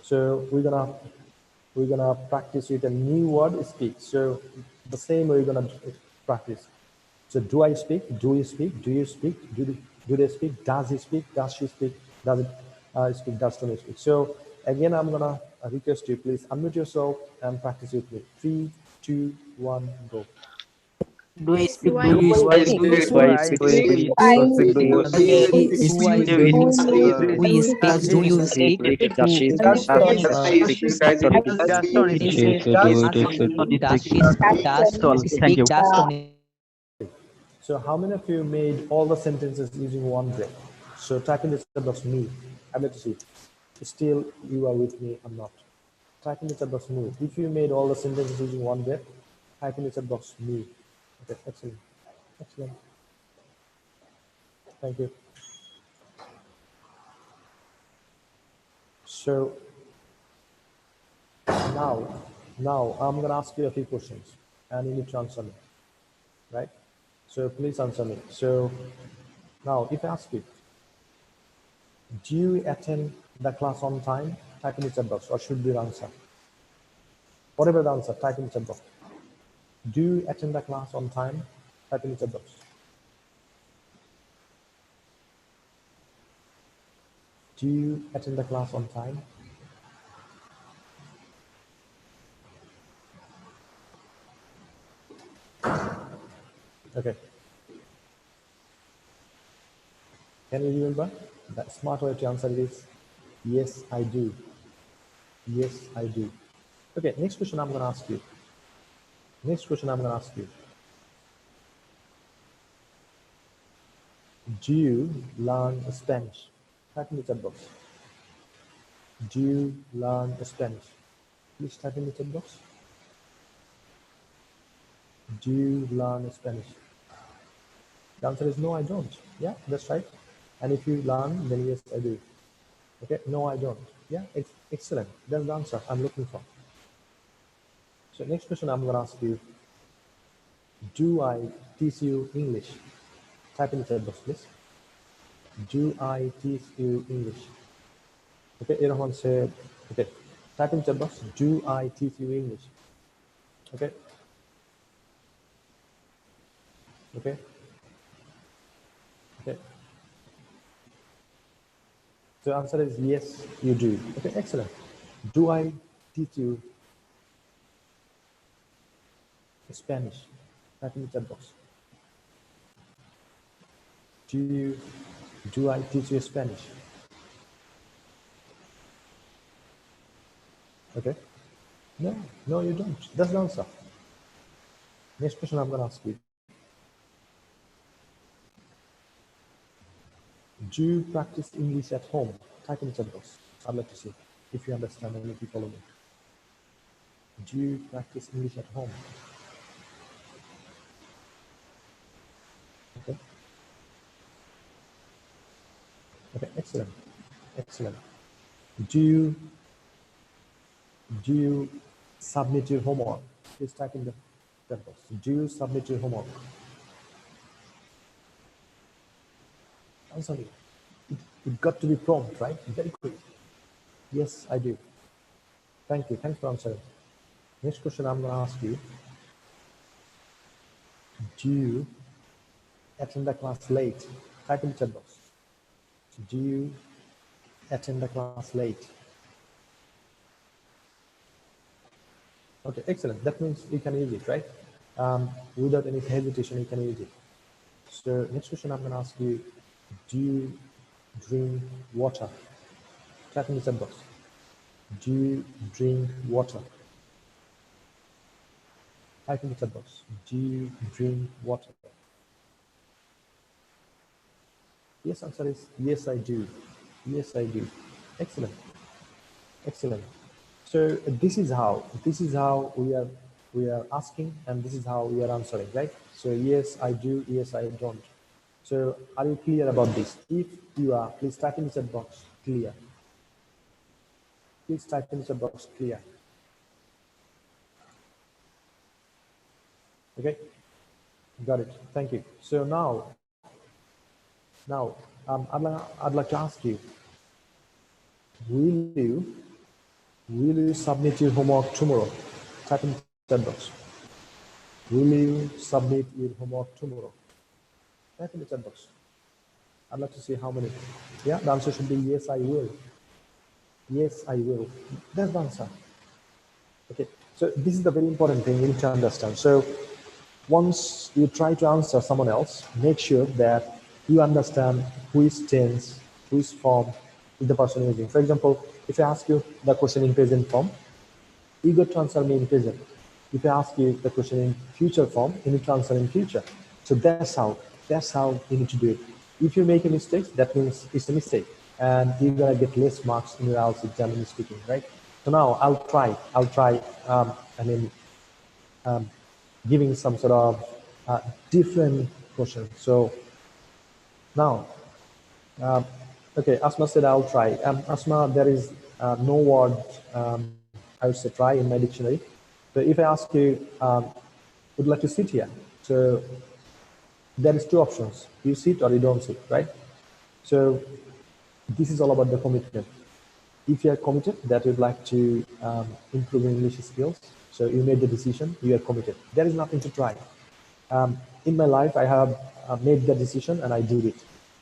So we're gonna practice with a new word speak. So the same way we're gonna practice. So do I speak? Do you speak? Do you speak? Do they speak? Does he speak? Does she speak? Does it speak? Does Tony speak? So again, I'm gonna request you, please unmute yourself and practice with me. 3, 2, 1, go. Do I speak? Do I Do you Do I speak? speak? Do I speak? Do Does he you speak? speak? We speak. Do you speak? Does he speak? Does it? Does Tony speak? Does she speak? Does Tony, he thank speak? you. Does Tony? So how many of you made all the sentences using one breath? So type in the chat box me. I'd like to see. Still, you are with me, I'm not. Type in the chat box me. If you made all the sentences using one breath, type in the chat box me. Okay, excellent. Excellent. Thank you. So now I'm gonna ask you a few questions and you need to answer me, right? So please answer me. So now if I ask you, do you attend the class on time? Type in the chat box, or should be the answer. Whatever the answer, type in the chat box. Do you attend the class on time? Type in the chat box. Do you attend the class on time? Okay. Can you remember? The smart way to answer it is yes, I do. Yes, I do. Okay, next question I'm going to ask you. Next question I'm going to ask you. Do you learn Spanish? Type in the chat box. Do you learn Spanish? Please type in the chat box. Do you learn Spanish? The answer is no, I don't. Yeah, that's right. And if you learn, then yes, I do. Okay, no, I don't. Yeah, it's excellent. That's the answer I'm looking for. So next question I'm going to ask you. Do I teach you English? Type in the chat box, please. Do I teach you English? Okay, everyone said, okay. Type in the chat box. Do I teach you English? Okay. Okay. Okay. So the answer is yes, you do. Okay, excellent. Do I teach you Spanish? Type in the chat box. Do I teach you Spanish? Okay. No, no, you don't. That's the answer. Next question I'm going to ask you. Do you practice English at home? Type in the chat box. I'd like to see if you understand and if you follow me. Do you practice English at home? Okay. Okay, excellent. Excellent. Do you submit your homework? Please type in the chat box. Do you submit your homework? Answer me. It got to be prompt, right? Very quick. Yes, I do. Thank you. Thanks for answering. Next question I'm going to ask you. Do you attend the class late? Type in the chat box. Do you attend the class late? Okay, excellent. That means you can use it, right? Without any hesitation, you can use it. So next question I'm going to ask you, do you drink water? Type in the chat box. Do you drink water? Type in the chat box. Do you drink water? Yes, answer is yes, I do. Yes, I do. Excellent. Excellent. So this is how we are asking, and this is how we are answering, right? So yes, I do. Yes, I don't. So are you clear about this? If you are, please type in the chat box clear. Please type in the chat box clear. Okay, got it. Thank you. So now I'd like to ask you, will you submit your homework tomorrow? Type in the chat box. Will you submit your homework tomorrow? Type in the chat box. I'd like to see how many. Yeah, the answer should be yes, I will. Yes, I will. That's the answer. Okay, so this is the very important thing you need to understand. So once you try to answer someone else, make sure that you understand who is tense, who is form is the person using. For example, if I ask you the question in present form, you got to answer me in present. If I ask you the question in future form, you need to answer in future. So that's how you need to do it. If you make a mistake, that means it's a mistake, and you're gonna get less marks in your IELTS exam in speaking, right? So now I'll try. Giving some sort of different question. So now, okay, Asma said I'll try. Asma, there is no word I would say try in my dictionary. So if I ask you, would you like to sit here? So there is two options. You sit or you don't sit, right? So this is all about the commitment. If you are committed that you'd like to improve English skills, so you made the decision, you are committed. There is nothing to try. In my life, I have made the decision and I did it.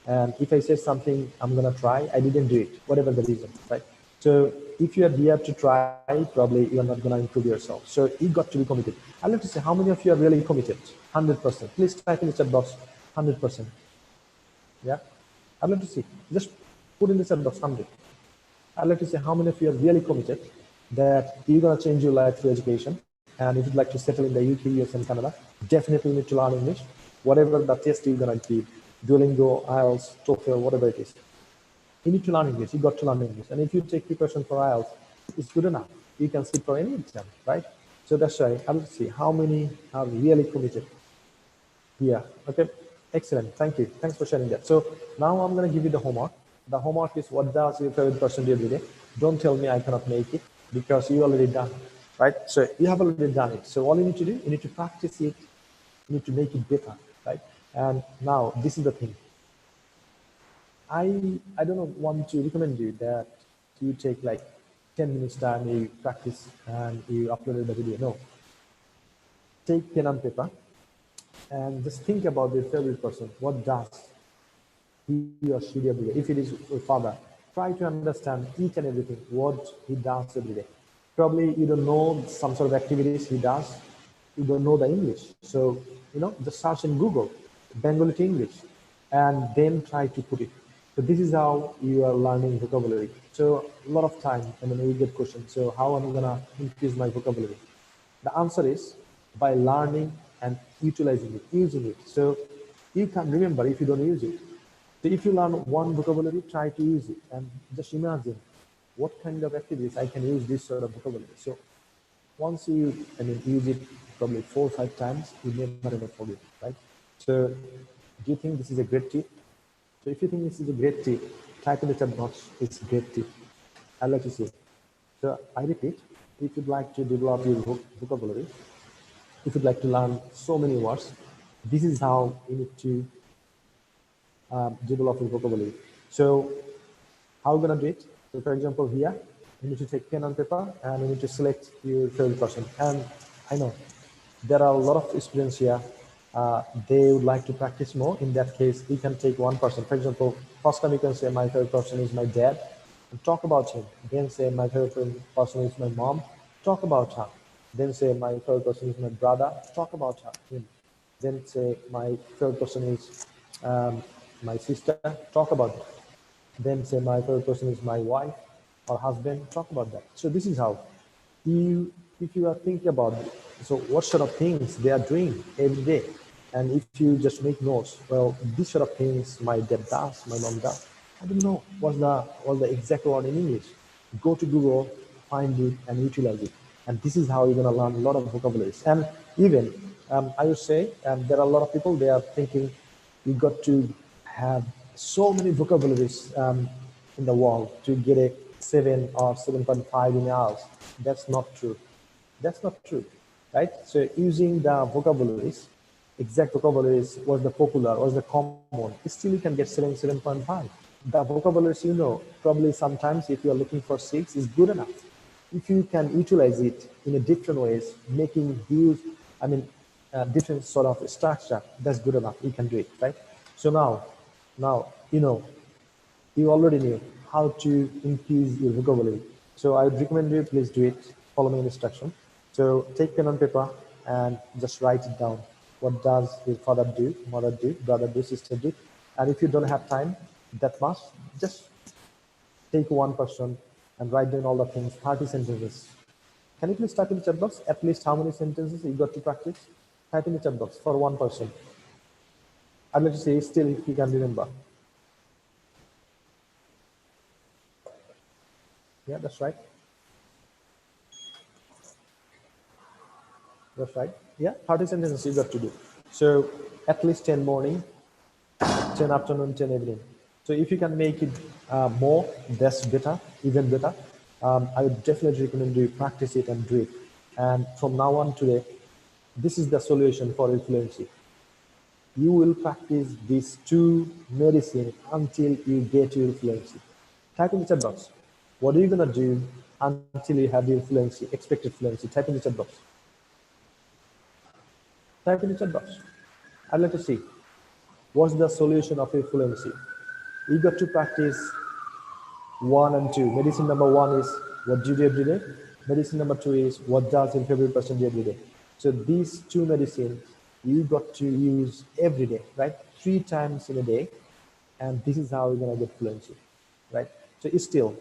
And if I say something I'm gonna try, I didn't do it, whatever the reason, right? So if you are here to try, probably you're not gonna improve yourself. So you got to be committed. I'd like to say, how many of you are really committed? 100%. Please type in the chat box, 100%. Yeah, I'd like to see. Just put in the chat box 100. I'd like to say how many of you are really committed that you're gonna change your life through education. And if you'd like to settle in the UK, US, and Canada, definitely need to learn English. Whatever the test you're gonna give, Duolingo, IELTS, TOEFL, whatever it is, you need to learn English. You got to learn English. And if you take preparation for IELTS, it's good enough. You can sit for any exam, right? So that's why I will see how many are really committed. Yeah. Okay. Excellent. Thank you. Thanks for sharing that. So now I'm going to give you the homework. The homework is, what does your favorite person do every day? Don't tell me I cannot make it, because you already done, right? So you have already done it. So all you need to do, you need to practice it. You need to make it better, right? And now this is the thing. I don't want to recommend you that you take like 10 minutes time, you practice and you upload the video. No. Take pen and paper and just think about your favorite person. What does he or she do every day? If it is your father, try to understand each and everything, what he does every day. Probably you don't know some sort of activities he does. You don't know the English. So, just search in Google, Bengali to English, and then try to put it. So this is how you are learning vocabulary. So a lot of time, we get questions. So how am I gonna increase my vocabulary? The answer is by learning and utilizing it, using it. So you can remember if you don't use it. So if you learn one vocabulary, try to use it and just imagine what kind of activities I can use this sort of vocabulary. So once you, use it probably 4 or 5 times, you never ever forget, right? So do you think this is a great tip? So if you think this is a great tip, type in the chat box, it's a great tip. I'd like to see it. So I repeat, if you'd like to develop your vocabulary, if you'd like to learn so many words, this is how you need to develop your vocabulary. So how are we gonna do it? So for example, here, you need to take pen and paper and you need to select your favorite person. And I know there are a lot of students here, they would like to practice more. In that case, you can take one person. For example, first time you can say my favorite person is my dad, and talk about him. Then say my favorite person is my mom, talk about her. Then say my favorite person is my brother, talk about him. Then say my favorite person is my sister, talk about her. Then say my favorite person is my wife or husband, talk about that. So this is how if you are thinking about So what sort of things they are doing every day. And if you just make notes, well, these sort of things my dad does, my mom does. I don't know what's the exact word in English. Go to Google, find it, and utilize it. And this is how you're going to learn a lot of vocabularies. And even I would say there are a lot of people, they are thinking you got to have so many vocabularies in the world to get a 7 or 7.5 in IELTS. That's not true. That's not true, right? So using the vocabularies, exact vocabularies was the popular, was the common, still you can get 7, 7.5. The vocabularies, you know, probably sometimes if you're looking for 6 is good enough. If you can utilize it in a different ways, making huge, different sort of structure, that's good enough. You can do it, right? So now, you know, you already knew how to increase your vocabulary. So I would recommend you, please do it, follow my instruction. So take pen and paper and just write it down. What does your father do, mother do, brother do, sister do? And if you don't have time that much, just take one person and write down all the things, 30 sentences. Can you please type in the chat box at least how many sentences you got to practice? Type in the chat box for one person. I'd like to say still if you can remember. Yeah, that's right. That's right. Yeah, 30 sentences you got to do. So at least 10 morning, 10 afternoon, 10 evening. So if you can make it more, that's better, even better. I would definitely recommend you practice it and do it. And from now on today, this is the solution for your fluency. You will practice these 2 medicine until you get your fluency. Type in the chat box. What are you gonna do until you have your fluency, expected fluency? Type in the chat box. Type in the chat box. I'd like to see what's the solution of your fluency. You got to practice 1 and 2. Medicine number 1 is what do you do every day. Medicine number 2 is what does your favorite person do every day. So these 2 medicines you got to use every day, right? 3 times in a day, and this is how you're gonna get fluency, right? So it's still,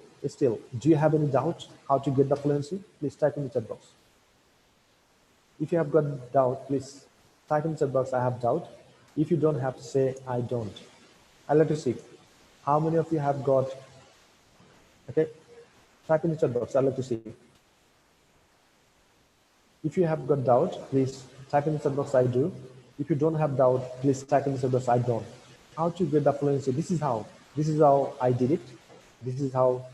do you have any doubt how to get the fluency? Please type in the chat box. If you have got doubt, please type in the chat box, I have doubt. If you don't have, say, I don't. I'd like to see how many of you have got, okay? Type in the chat box, I'd like to see. If you have got doubt, please type in the chat box, I do. If you don't have doubt, please type in the chat box, I don't. How to get the fluency? This is how I did it. This is how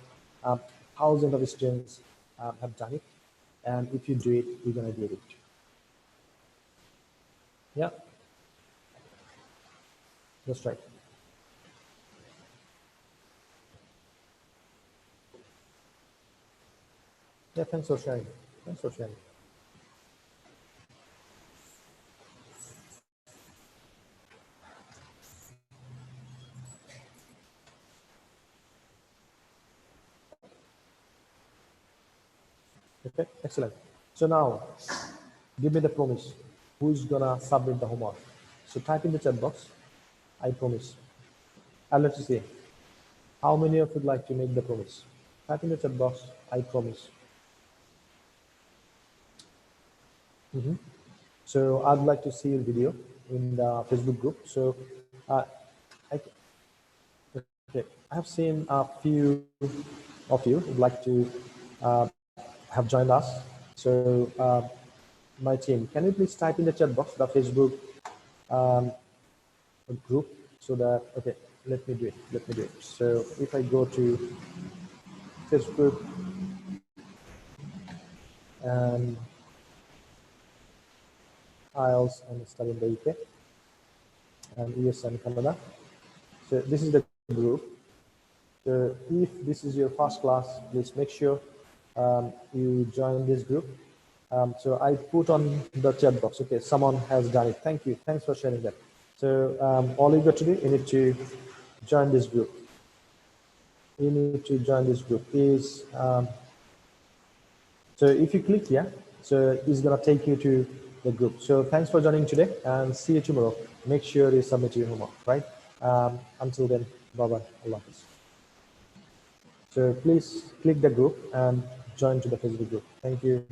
thousands of students have done it. And if you do it, you're gonna get it. Yeah, that's right. Yeah, thanks for sharing. Thanks for sharing. Okay, excellent. So now, give me the promise. Who's gonna submit the homework? So type in the chat box, I promise. And let's see, how many of you would like to make the promise? Type in the chat box, I promise. So I'd like to see your video in the Facebook group. So okay, I have seen a few of you would like to have joined us. So my team, can you please type in the chat box the Facebook group so that, okay, let me do it. So if I go to Facebook and IELTS and study in the UK and US and Canada. So this is the group. So if this is your first class, please make sure you join this group. So I put on the chat box. Okay, someone has done it. Thank you. Thanks for sharing that. So all you got to do, you need to join this group. You need to join this group. Is so if you click here, so it's gonna take you to the group. So thanks for joining today, and see you tomorrow. Make sure you submit your homework, right? Until then, bye-bye. Allah Hafiz. So please click the group and join to the Facebook group. Thank you.